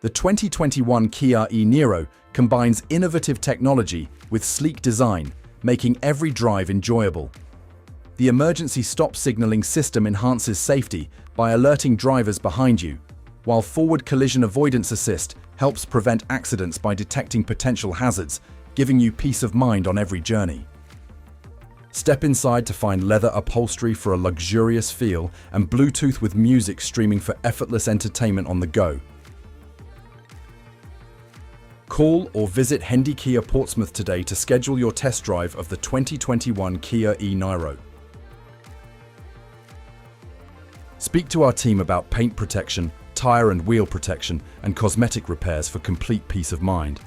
The 2021 Kia e-Niro combines innovative technology with sleek design, making every drive enjoyable. The emergency stop signaling system enhances safety by alerting drivers behind you, while forward collision avoidance assist helps prevent accidents by detecting potential hazards, giving you peace of mind on every journey. Step inside to find leather upholstery for a luxurious feel and Bluetooth with music streaming for effortless entertainment on the go. Call or visit Hendy Kia Portsmouth today to schedule your test drive of the 2021 Kia e-Niro. Speak to our team about paint protection, tire and wheel protection, and cosmetic repairs for complete peace of mind.